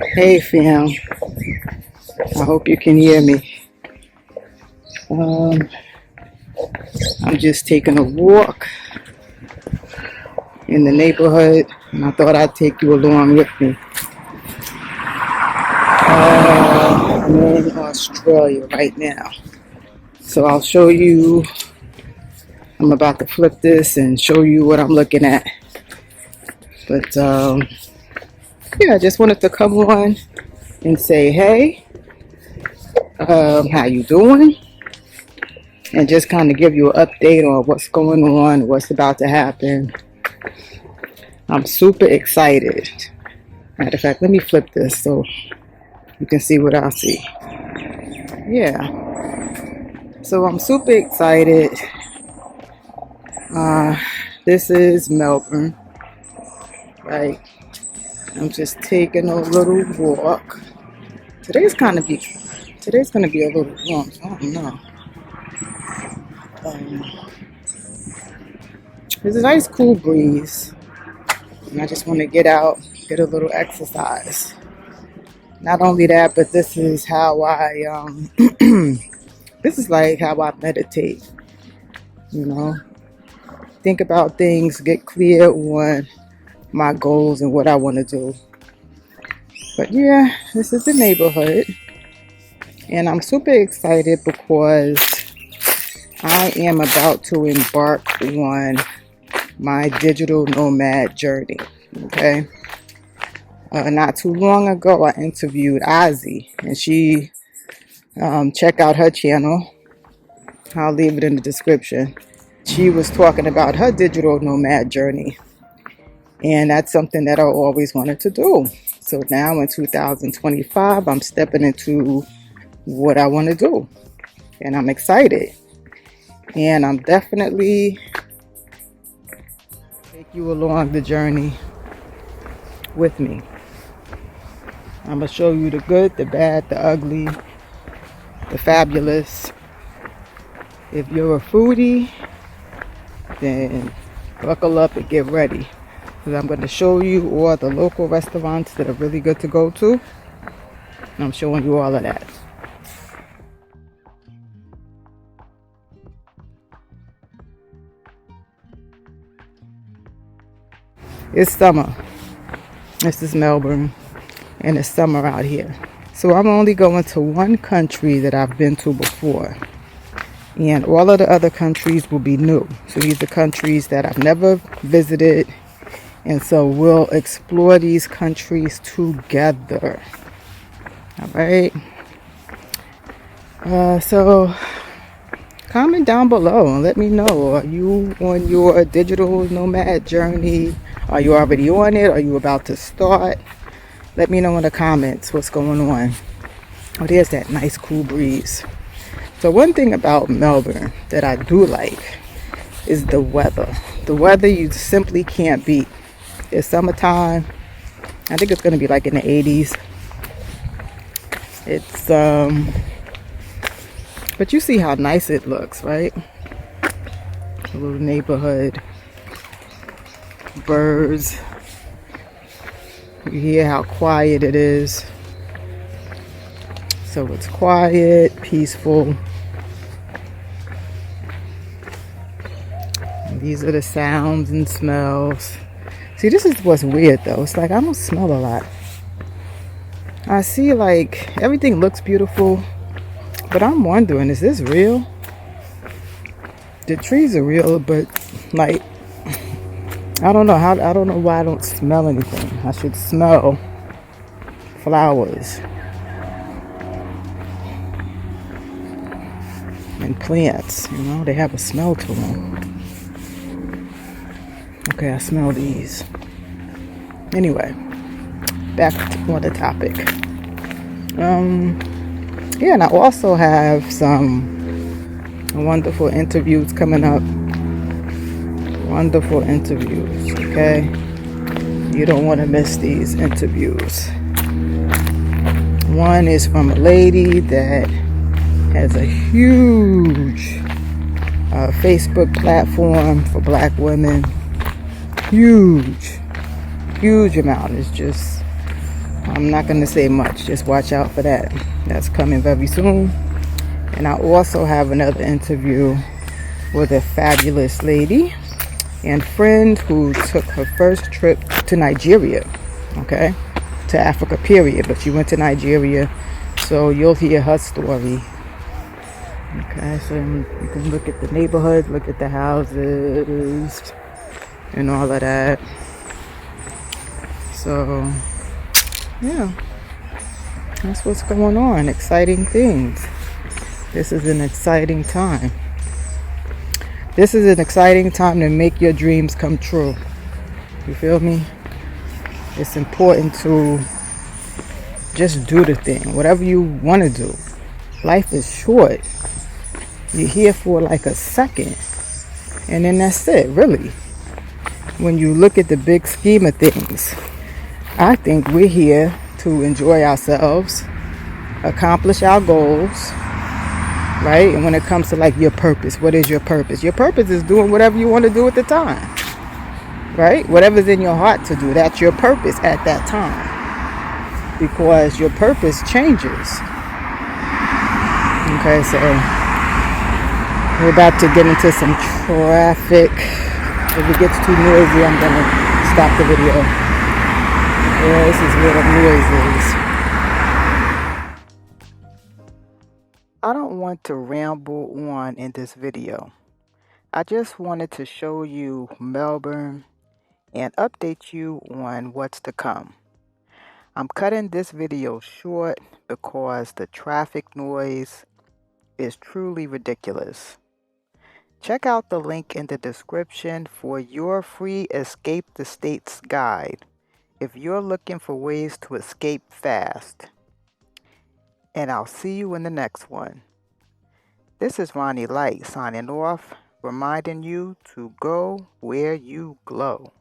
Hey fam, I hope you can hear me. Um, I'm just taking a walk in the neighborhood and I thought I'd take you along with me. I'm in Australia right now. So I'll show you, I'm about to flip this and show you what I'm looking at. But yeah, I just wanted to come on and say, hey, how you doing? And just kind of give you an update on what's going on, what's about to happen. I'm super excited. Matter of fact, let me flip this so you can see what I see. Yeah, so I'm super excited. This is Melbourne, right? I'm just taking a little walk. Today's gonna be a little warm. So I don't know. There's a nice cool breeze, and I just want to get out, get a little exercise. Not only that, but this is how I this is like how I meditate. You know, think about things, get clear on my goals and what I want to do. But yeah, this is the neighborhood, and I'm super excited because I am about to embark on my digital nomad journey. Okay. Not too long ago, I interviewed Ozzy, and she check out her channel. I'll leave it in the description. She was talking about her digital nomad journey, and that's something that I always wanted to do. So now in 2025, I'm stepping into what I want to do, and I'm excited. And I'm definitely take you along the journey with me. I'm gonna show you the good, the bad, the ugly, the fabulous. If you're a foodie, then buckle up and get ready, because I'm going to show you all the local restaurants that are really good to go to. And I'm showing you all of that. It's summer. This is Melbourne, and it's summer out here. So I'm only going to one country that I've been to before, and all of the other countries will be new. So these are countries that I've never visited, and so we'll explore these countries together. All right. So comment down below and let me know. Are you on your digital nomad journey? Are you already on it? Are you about to start? Let me know in the comments what's going on. Oh, there's that nice cool breeze. So one thing about Melbourne that I do like is the weather. The weather you simply can't beat. It's summertime. I think it's going to be like in the 80s. It's but you see how nice it looks, right? A little neighborhood, birds. You hear how quiet it is. So it's quiet, peaceful. And these are the sounds and smells. See, this is what's weird though. It's like I don't smell a lot. I see like everything looks beautiful, but I'm wondering, is this real? The trees are real, but like I don't know why I don't smell anything. I should smell flowers and plants, you know, they have a smell to them. Okay, I smell these. Anyway, back on the topic. Yeah, and I also have some wonderful interviews coming up. Wonderful interviews, okay? You don't want to miss these interviews. One is from a lady that has a huge Facebook platform for black women. Huge amount. It's just I'm not going to say much. Just watch out for that. That's coming very soon. And I also have another interview with a fabulous lady and friend who took her first trip to Nigeria. Okay? To Africa, period. But she went to Nigeria. So you'll hear her story. Okay, so you can look at the neighborhoods, look at the houses, and all of that. So, yeah, that's what's going on. Exciting things. This is an exciting time. This is an exciting time to make your dreams come true. You feel me? It's important to just do the thing, whatever you want to do. Life is short. You're here for like a second, and then that's it, really. When you look at the big scheme of things, I think we're here to enjoy ourselves, accomplish our goals, right? And when it comes to like your purpose, what is your purpose? Your purpose is doing whatever you want to do at the time, right? Whatever's in your heart to do, that's your purpose at that time. Because your purpose changes. Okay, so we're about to get into some traffic. If it gets too noisy, I'm going to stop the video. Yeah, this is where the noise is. I don't want to ramble on in this video. I just wanted to show you Melbourne and update you on what's to come. I'm cutting this video short because the traffic noise is truly ridiculous. Check out the link in the description for your free Escape the States guide if you're looking for ways to escape fast. And I'll see you in the next one. This is Ronnie Light signing off, reminding you to go where you glow.